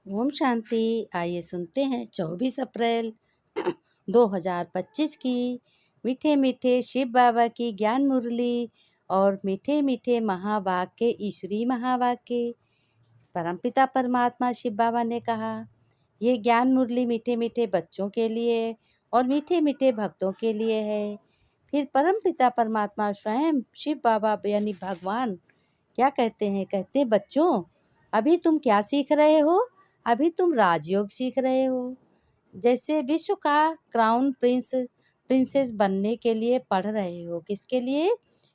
ओम शांति। आइए सुनते हैं 24 अप्रैल 2025 की मीठे मीठे शिव बाबा की ज्ञान मुरली और मीठे मीठे महावाक्य ईश्वरी महावाक्य। परमपिता परमात्मा शिव बाबा ने कहा, ये ज्ञान मुरली मीठे मीठे बच्चों के लिए और मीठे मीठे भक्तों के लिए है। फिर परमपिता परमात्मा स्वयं शिव बाबा यानी भगवान क्या कहते हैं? कहते हैं, बच्चों अभी तुम क्या सीख रहे हो? अभी तुम राजयोग सीख रहे हो। जैसे विश्व का क्राउन प्रिंसेस बनने के लिए पढ़ रहे हो। किसके लिए?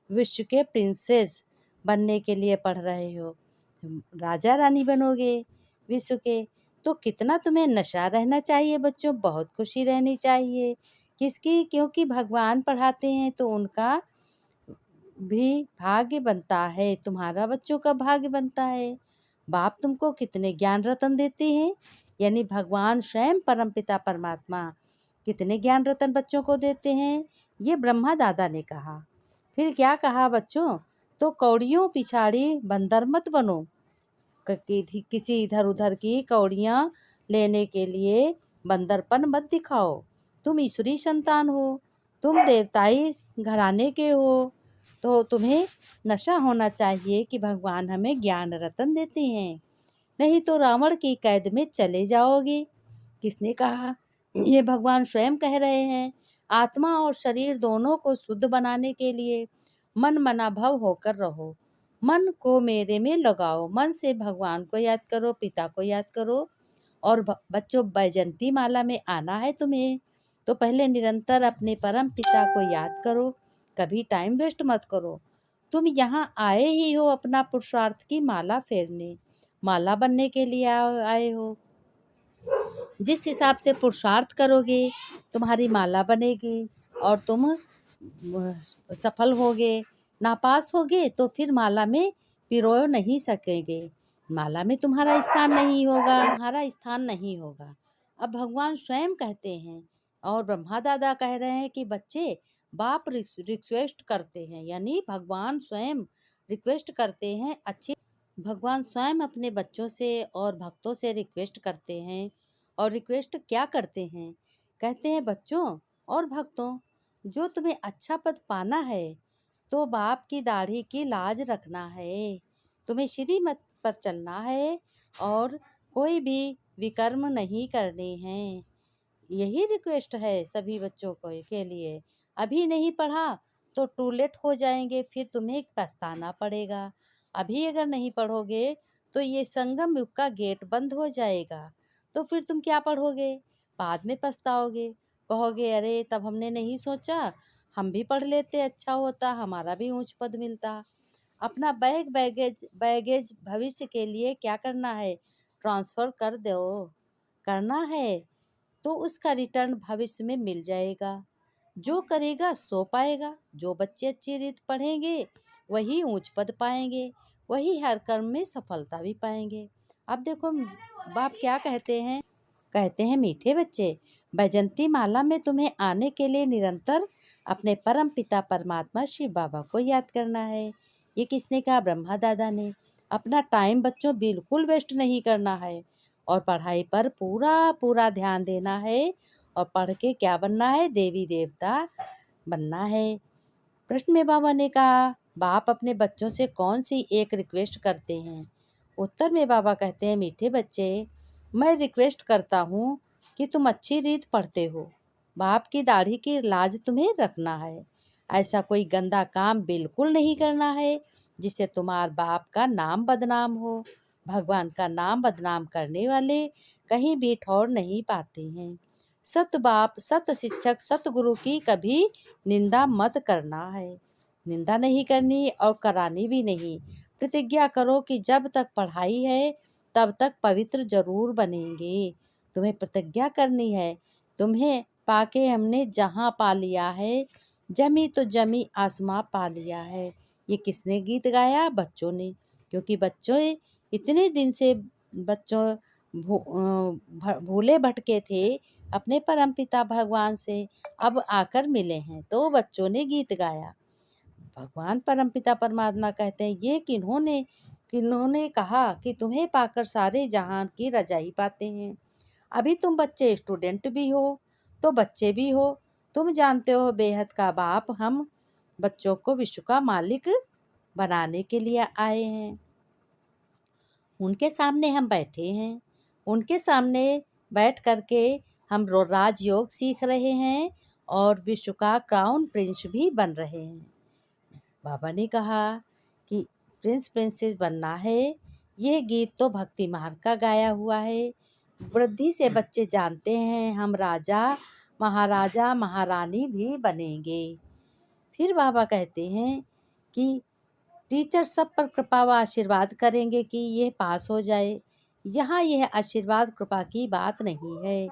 विश्व के प्रिंसेस बनने के लिए पढ़ रहे हो। राजा रानी बनोगे विश्व के। तो कितना तुम्हें नशा रहना चाहिए बच्चों, बहुत खुशी रहनी चाहिए। किसकी? क्योंकि भगवान पढ़ाते हैं तो उनका भी भाग्य बनता है, तुम्हारा बच्चों का भाग्य बनता है। बाप तुमको कितने ज्ञान रतन देते हैं, यानी भगवान स्वयं परमपिता परमात्मा कितने ज्ञान रतन बच्चों को देते हैं, ये ब्रह्मा दादा ने कहा। फिर क्या कहा बच्चों? तो कौड़ियों पिछाड़ी बंदर मत बनो। किसी इधर उधर की कौड़ियाँ लेने के लिए बंदरपन मत दिखाओ। तुम ईश्वरी संतान हो, तुम देवताई घराने के हो, तो तुम्हें नशा होना चाहिए कि भगवान हमें ज्ञान रतन देते हैं, नहीं तो रावण की कैद में चले जाओगे। किसने कहा? ये भगवान स्वयं कह रहे हैं। आत्मा और शरीर दोनों को शुद्ध बनाने के लिए मन मनाभव होकर रहो। मन को मेरे में लगाओ। मन से भगवान को याद करो, पिता को याद करो। और बच्चों, बैजंती माला में आना है तुम्हें, तो पहले निरंतर अपने परम पिता को याद करो। कभी टाइम वेस्ट मत करो। तुम यहाँ आए ही हो अपना पुरुषार्थ की माला फेरने, माला बनने के लिए आए हो। जिस हिसाब से पुरुषार्थ करोगे तुम्हारी माला बनेगी और तुम सफल होगे। नापास होगे तो फिर माला में पिरो नहीं सकेंगे, माला में तुम्हारा स्थान नहीं होगा, तुम्हारा स्थान नहीं होगा। अब भगवान स्वयं कहते हैं और ब्रह्मा दादा कह रहे हैं कि बच्चे, बाप रिक्वेस्ट करते हैं, यानी भगवान स्वयं रिक्वेस्ट करते हैं। अच्छे भगवान स्वयं अपने बच्चों से और भक्तों से रिक्वेस्ट करते हैं। और रिक्वेस्ट क्या करते हैं? कहते हैं, बच्चों और भक्तों, जो तुम्हें अच्छा पद पाना है तो बाप की दाढ़ी की लाज रखना है, तुम्हें श्रीमत पर चलना है और कोई भी विकर्म नहीं करने हैं। यही रिक्वेस्ट है सभी बच्चों को के लिए। अभी नहीं पढ़ा तो टू लेट हो जाएंगे, फिर तुम्हें पछताना पड़ेगा। अभी अगर नहीं पढ़ोगे तो ये संगम युग का गेट बंद हो जाएगा, तो फिर तुम क्या पढ़ोगे? बाद में पछताओगे, कहोगे अरे तब हमने नहीं सोचा, हम भी पढ़ लेते, अच्छा होता, हमारा भी ऊंच पद मिलता। अपना बैगेज बैगेज भविष्य के लिए क्या करना है? ट्रांसफ़र कर दो। करना है तो उसका रिटर्न भविष्य में मिल जाएगा। जो करेगा सो पाएगा। जो बच्चे अच्छी रीत पढ़ेंगे वही ऊंच पद पाएंगे, वही हर कर्म में सफलता भी पाएंगे। अब देखो बाप क्या कहते हैं? कहते हैं, मीठे बच्चे, बैजंती माला में तुम्हें आने के लिए निरंतर अपने परम पिता परमात्मा शिव बाबा को याद करना है। ये किसने कहा? ब्रह्मा दादा ने। अपना टाइम बच्चों बिल्कुल वेस्ट नहीं करना है और पढ़ाई पर पूरा पूरा ध्यान देना है। और पढ़ के क्या बनना है? देवी देवता बनना है। प्रश्न में बाबा ने कहा, बाप अपने बच्चों से कौन सी एक रिक्वेस्ट करते हैं? उत्तर में बाबा कहते हैं, मीठे बच्चे, मैं रिक्वेस्ट करता हूँ कि तुम अच्छी रीत पढ़ते हो। बाप की दाढ़ी की लाज तुम्हें रखना है। ऐसा कोई गंदा काम बिल्कुल नहीं करना है जिससे तुम्हार बाप का नाम बदनाम हो। भगवान का नाम बदनाम करने वाले कहीं भी ठौर नहीं पाते हैं। सत बाप, सत शिक्षक, सत गुरु की कभी निंदा मत करना है। निंदा नहीं करनी और करानी भी नहीं। प्रतिज्ञा करो कि जब तक पढ़ाई है तब तक पवित्र जरूर बनेंगे। तुम्हें प्रतिज्ञा करनी है। तुम्हें पाके हमने जहाँ पा लिया है, जमी तो जमी आसमां पा लिया है। ये किसने गीत गाया? बच्चों ने। क्योंकि बच्चों इतने दिन से बच्चों भूले भटके थे अपने परमपिता भगवान से, अब आकर मिले हैं तो बच्चों ने गीत गाया। भगवान परमपिता परमात्मा कहते हैं, ये किन्होंने किन्होंने कहा कि तुम्हें पाकर सारे जहां की रजाई पाते हैं। अभी तुम बच्चे स्टूडेंट भी हो, तो बच्चे भी हो। तुम जानते हो बेहद का बाप हम बच्चों को विश्व का मालिक बनाने के लिए आए हैं। उनके सामने हम बैठे हैं, उनके सामने बैठ करके हम राजयोग सीख रहे हैं और विश्व का क्राउन प्रिंस भी बन रहे हैं। बाबा ने कहा कि प्रिंस प्रिंसेस बनना है। ये गीत तो भक्ति मार्ग का गाया हुआ है। वृद्धि से बच्चे जानते हैं हम राजा महाराजा महारानी भी बनेंगे। फिर बाबा कहते हैं कि टीचर सब पर कृपा व आशीर्वाद करेंगे कि ये पास हो जाए। यहाँ यह आशीर्वाद कृपा की बात नहीं है।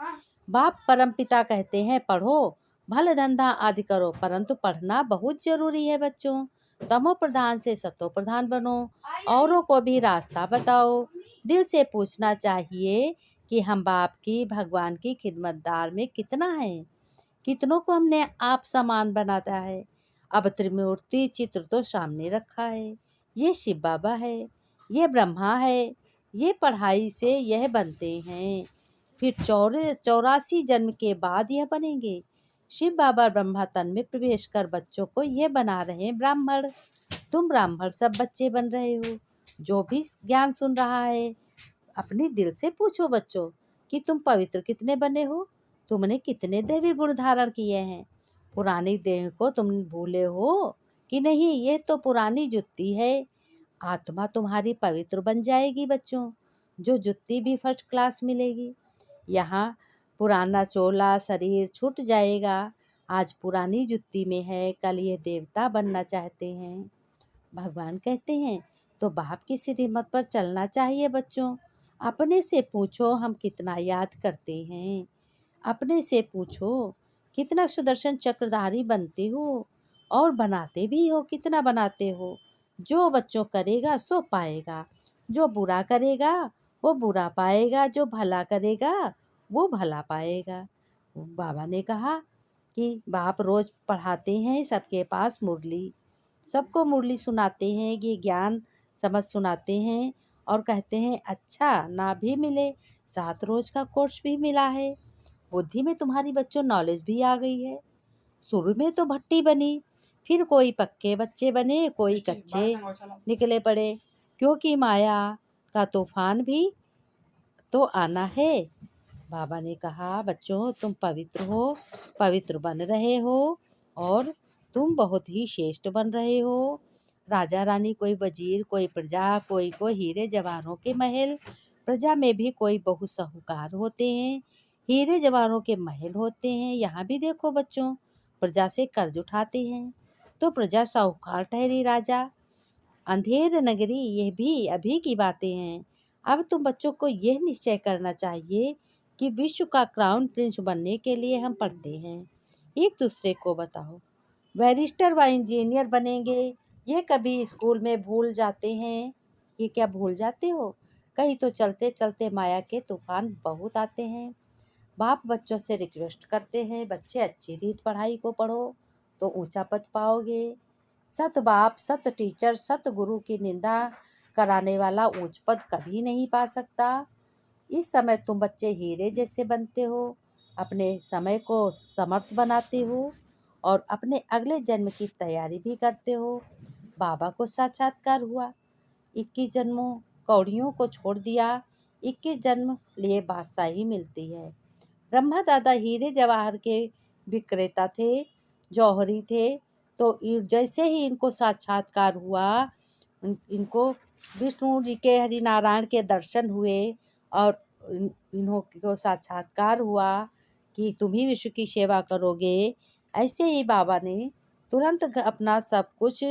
बाप परमपिता कहते हैं पढ़ो, भल धंधा आदि करो, परंतु पढ़ना बहुत जरूरी है बच्चों। तमो प्रधान से सतो प्रधान बनो, औरों को भी रास्ता बताओ। दिल से पूछना चाहिए कि हम बाप की भगवान की खिदमतदार में कितना है, कितनों को हमने आप समान बनाता है। अब त्रिमूर्ति चित्र तो सामने रखा है। ये शिव बाबा है, ये ब्रह्मा है, ये पढ़ाई से यह बनते हैं, फिर 84 जन्म के बाद यह बनेंगे। शिव बाबा ब्रह्मा तन में प्रवेश कर बच्चों को ये बना रहे हैं ब्राह्मण। तुम ब्राह्मण सब बच्चे बन रहे हो। जो भी ज्ञान सुन रहा है, अपने दिल से पूछो बच्चों कि तुम पवित्र कितने बने हो, तुमने कितने दैवी गुण धारण किए हैं। पुरानी देह को तुम भूले हो कि नहीं? ये तो पुरानी जुत्ती है। आत्मा तुम्हारी पवित्र बन जाएगी बच्चों, जो जुत्ती भी फर्स्ट क्लास मिलेगी। यहाँ पुराना चोला शरीर छूट जाएगा। आज पुरानी जुत्ती में है, कल ये देवता बनना चाहते हैं। भगवान कहते हैं तो बाप की श्रीमत पर चलना चाहिए बच्चों। अपने से पूछो हम कितना याद करते हैं। अपने से पूछो कितना सुदर्शन चक्रधारी बनते हो और बनाते भी हो, कितना बनाते हो। जो बच्चों करेगा सो पाएगा, जो बुरा करेगा वो बुरा पाएगा, जो भला करेगा वो भला पाएगा। बाबा ने कहा कि बाप रोज पढ़ाते हैं सबके पास मुरली, सबको मुरली सुनाते हैं, ये ज्ञान समझ सुनाते हैं और कहते हैं अच्छा ना भी मिले 7 रोज का कोर्स भी मिला है। बुद्धि में तुम्हारी बच्चों नॉलेज भी आ गई है। शुरू में तो भट्टी बनी, फिर कोई पक्के बच्चे बने, कोई कच्चे निकले पड़े, क्योंकि माया का तूफान भी तो आना है। बाबा ने कहा बच्चों तुम पवित्र हो, पवित्र बन रहे हो और तुम बहुत ही श्रेष्ठ बन रहे हो। राजा रानी कोई वजीर, कोई प्रजा, कोई को हीरे जवाहरों के महल। प्रजा में भी कोई बहुत साहूकार होते हैं, हीरे जवाहरों के महल होते हैं। यहाँ भी देखो बच्चों, प्रजा से कर्ज उठाते हैं तो प्रजा साहूकार ठहरी राजा। अंधेर नगरी यह भी अभी की बातें हैं। अब तुम बच्चों को यह निश्चय करना चाहिए कि विश्व का क्राउन प्रिंस बनने के लिए हम पढ़ते हैं। एक दूसरे को बताओ, बैरिस्टर व इंजीनियर बनेंगे। ये कभी स्कूल में भूल जाते हैं। ये क्या भूल जाते हो? कहीं तो चलते चलते माया के तूफान बहुत आते हैं। बाप बच्चों से रिक्वेस्ट करते हैं बच्चे अच्छी रीत पढ़ाई को पढ़ो तो ऊंचा पद पाओगे। सत बाप, सत टीचर, सत गुरु की निंदा कराने वाला ऊंच पद कभी नहीं पा सकता। इस समय तुम बच्चे हीरे जैसे बनते हो, अपने समय को समर्थ बनाते हो और अपने अगले जन्म की तैयारी भी करते हो। बाबा को साक्षात्कार हुआ, 21 जन्मों कौड़ियों को छोड़ दिया, 21 जन्म लिए बादशाही मिलती है। ब्रह्मा दादा हीरे जवाहर के विक्रेता थे, जौहरी थे। तो जैसे ही इनको साक्षात्कार हुआ, इनको विष्णु जी के हरिनारायण के दर्शन हुए और इन्हों को साक्षात्कार हुआ कि तुम ही विश्व की सेवा करोगे। ऐसे ही बाबा ने तुरंत अपना सब कुछ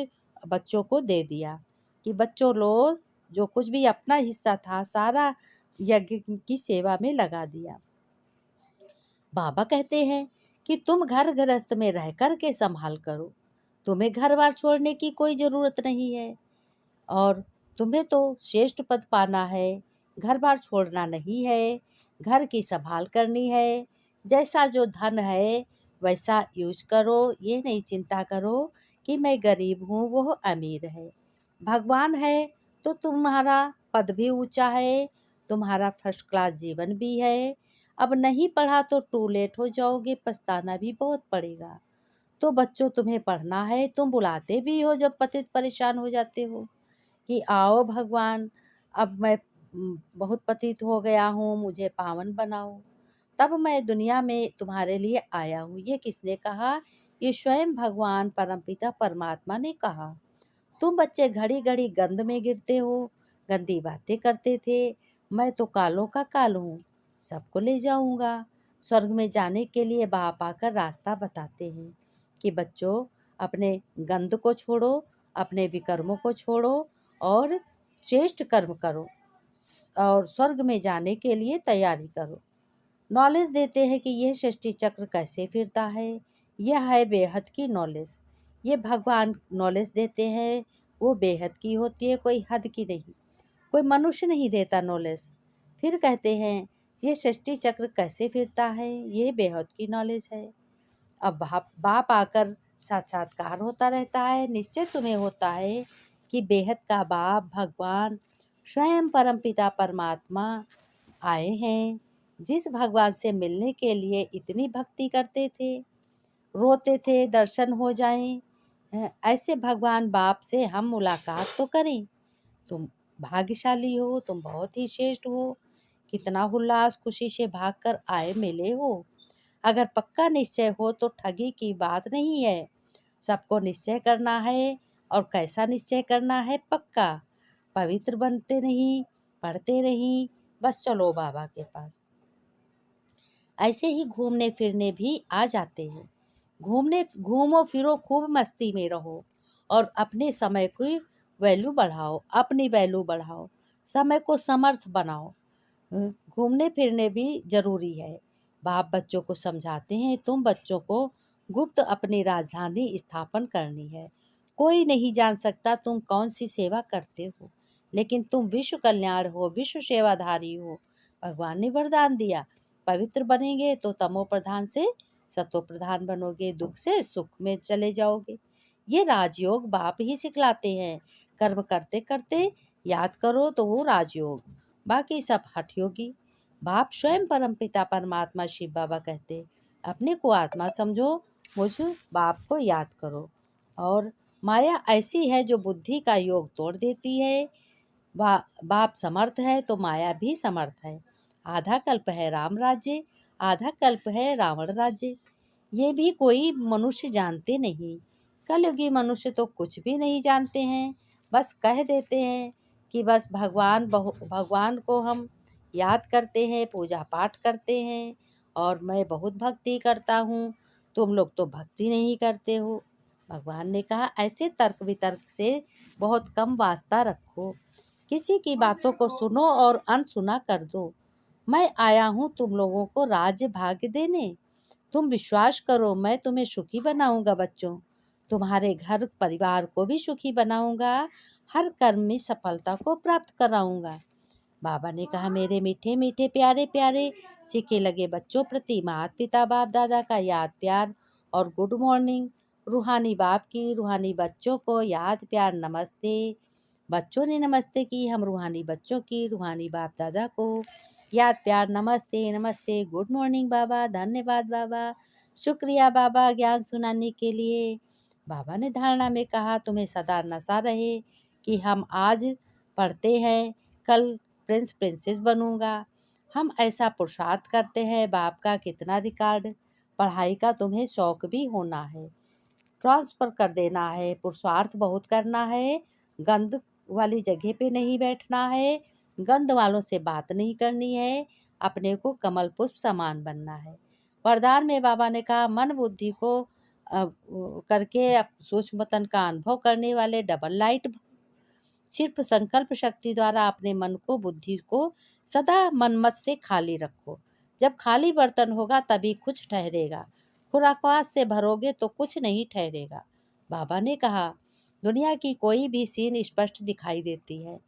बच्चों को दे दिया कि बच्चों लो, जो कुछ भी अपना हिस्सा था सारा यज्ञ की सेवा में लगा दिया। बाबा कहते हैं कि तुम घर गृहस्थ में रह कर के संभाल करो, तुम्हें घर बार छोड़ने की कोई ज़रूरत नहीं है और तुम्हें तो श्रेष्ठ पद पाना है, घर बार छोड़ना नहीं है, घर की संभाल करनी है। जैसा जो धन है वैसा यूज करो, ये नहीं चिंता करो कि मैं गरीब हूँ वो अमीर है। भगवान है तो तुम्हारा पद भी ऊंचा है, तुम्हारा फर्स्ट क्लास जीवन भी है। अब नहीं पढ़ा तो टू लेट हो जाओगे, पछताना भी बहुत पड़ेगा। तो बच्चों, तुम्हें पढ़ना है, तुम बुलाते भी हो जब पतित परेशान हो जाते हो कि आओ भगवान, अब मैं बहुत पतित हो गया हूँ, मुझे पावन बनाओ। तब मैं दुनिया में तुम्हारे लिए आया हूँ। ये किसने कहा? ये स्वयं भगवान परमपिता परमात्मा ने कहा। तुम बच्चे घड़ी घड़ी गंद में गिरते हो, गंदी बातें करते थे। मैं तो कालों का काल हूँ, सबको ले जाऊंगा। स्वर्ग में जाने के लिए बाप आकर रास्ता बताते हैं कि बच्चों, अपने गंद को छोड़ो, अपने विकर्मों को छोड़ो और श्रेष्ठ कर्म करो और स्वर्ग में जाने के लिए तैयारी करो। नॉलेज देते हैं कि यह सृष्टि चक्र कैसे फिरता है। यह है बेहद की नॉलेज। ये भगवान नॉलेज देते हैं, वो बेहद की होती है, कोई हद की नहीं। कोई मनुष्य नहीं देता नॉलेज। फिर कहते हैं ये सृष्टि चक्र कैसे फिरता है, ये बेहद की नॉलेज है। अब बाप बाप आकर साक्षात्कार होता रहता है। निश्चय तुम्हें होता है कि बेहद का बाप भगवान स्वयं परमपिता परमात्मा आए हैं। जिस भगवान से मिलने के लिए इतनी भक्ति करते थे, रोते थे दर्शन हो जाएं, ऐसे भगवान बाप से हम मुलाकात तो करें। तुम भाग्यशाली हो, तुम बहुत ही श्रेष्ठ हो। कितना उल्लास खुशी से भागकर आए मिले हो। अगर पक्का निश्चय हो तो ठगी की बात नहीं है। सबको निश्चय करना है, और कैसा निश्चय करना है? पक्का। पवित्र बनते नहीं, पढ़ते नहीं, बस चलो बाबा के पास। ऐसे ही घूमने फिरने भी आ जाते हैं। घूमो फिरो, खूब मस्ती में रहो और अपने समय की वैल्यू बढ़ाओ, अपनी वैल्यू बढ़ाओ, समय को समर्थ बनाओ। घूमने फिरने भी जरूरी है। बाप बच्चों को समझाते हैं, तुम बच्चों को गुप्त अपनी राजधानी स्थापन करनी है। कोई नहीं जान सकता तुम कौन सी सेवा करते हो, लेकिन तुम विश्व कल्याण हो, विश्व सेवाधारी हो। भगवान ने वरदान दिया, पवित्र बनेंगे तो तमो प्रधान से सतो प्रधान बनोगे, दुख से सुख में चले जाओगे। ये राजयोग बाप ही सिखलाते हैं। कर्म करते करते याद करो तो वो राजयोग, बाकी सब हठ योगी। बाप स्वयं परमपिता परमात्मा शिव बाबा कहते, अपने को आत्मा समझो, मुझ बाप को याद करो। और माया ऐसी है जो बुद्धि का योग तोड़ देती है। बाप समर्थ है तो माया भी समर्थ है। आधा कल्प है राम राज्य, आधा कल्प है रावण राज्य। ये भी कोई मनुष्य जानते नहीं। कलयुगी मनुष्य तो कुछ भी नहीं जानते हैं, बस कह देते हैं कि बस भगवान को हम याद करते हैं, पूजा पाठ करते हैं और मैं बहुत भक्ति करता हूँ, तुम लोग तो भक्ति नहीं करते हो। भगवान ने कहा, ऐसे तर्क वितर्क से बहुत कम वास्ता रखो। किसी की बातों को सुनो और अनसुना कर दो। मैं आया हूँ तुम लोगों को राज्य भाग्य देने। तुम विश्वास करो, मैं तुम्हें सुखी बनाऊंगा बच्चों। तुम्हारे घर परिवार को भी सुखी बनाऊंगा, हर कर्म में सफलता को प्राप्त कराऊंगा। बाबा ने कहा, मेरे मीठे मीठे प्यारे प्यारे सीखे लगे बच्चों प्रति माता पिता बाप दादा का याद प्यार और गुड मॉर्निंग। रूहानी बाप की रूहानी बच्चों को याद प्यार नमस्ते। बच्चों ने नमस्ते की, हम रूहानी बच्चों की रूहानी बाप दादा को याद प्यार नमस्ते नमस्ते। गुड मॉर्निंग बाबा, धन्यवाद बाबा, शुक्रिया बाबा ज्ञान सुनाने के लिए। बाबा ने धारणा में कहा, तुम्हें सदा नशा रहे कि हम आज पढ़ते हैं, कल प्रिंस प्रिंसेस बनूंगा। हम ऐसा पुरुषार्थ करते हैं, बाप का कितना रिकॉर्ड। पढ़ाई का तुम्हें शौक भी होना है, ट्रांसफर कर देना है, पुरुषार्थ बहुत करना है, गंद वाली जगह पे नहीं बैठना है, गंद वालों से बात नहीं करनी है, अपने को कमल पुष्प समान बनना है। वरदान में बाबा ने कहा, मन बुद्धि को करके सूक्ष्म तन का अनुभव करने वाले डबल लाइट। सिर्फ संकल्प शक्ति द्वारा अपने मन को बुद्धि को सदा मनमत से खाली रखो। जब खाली बर्तन होगा तभी कुछ ठहरेगा। खुराकवास से भरोगे तो कुछ नहीं ठहरेगा। बाबा ने कहा, दुनिया की कोई भी सीन स्पष्ट दिखाई देती है,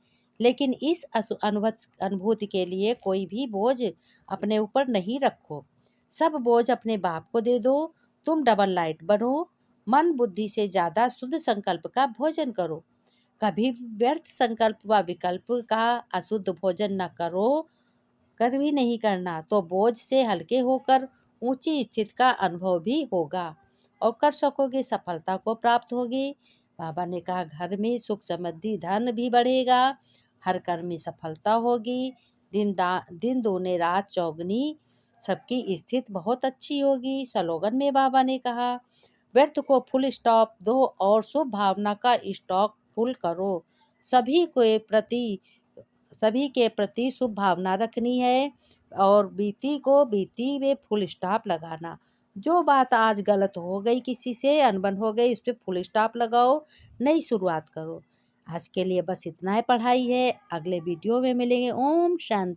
लेकिन इस अनुभूति के लिए कोई भी बोझ अपने ऊपर नहीं रखो। सब बोझ अपने बाप को दे दो। तुम डबल लाइट बनो। मन बुद्धि से ज्यादा शुद्ध संकल्प का भोजन करो। कभी व्यर्थ संकल्प व विकल्प का अशुद्ध भोजन न करो, कर भी नहीं करना, तो बोझ से हल्के होकर ऊंची स्थिति का अनुभव भी होगा और कर सकोगे, सफलता को प्राप्त होगी। बाबा ने कहा घर में सुख समृद्धि धन भी बढ़ेगा, हर कर्म में सफलता होगी, दिन दूने रात चौगनी, सबकी स्थिति बहुत अच्छी होगी। स्लोगन में बाबा ने कहा व्यर्थ को फुल स्टॉप दो और शुभ भावना का स्टॉक फुल करो। सभी के प्रति सभी के प्रति शुभ भावना रखनी है और बीती में फुल स्टॉप लगाना। जो बात आज गलत हो गई, किसी से अनबन हो गई, उस पर फुल स्टॉप लगाओ, नई शुरुआत करो। आज के लिए बस इतना ही पढ़ाई है। अगले वीडियो में मिलेंगे। ओम शांति।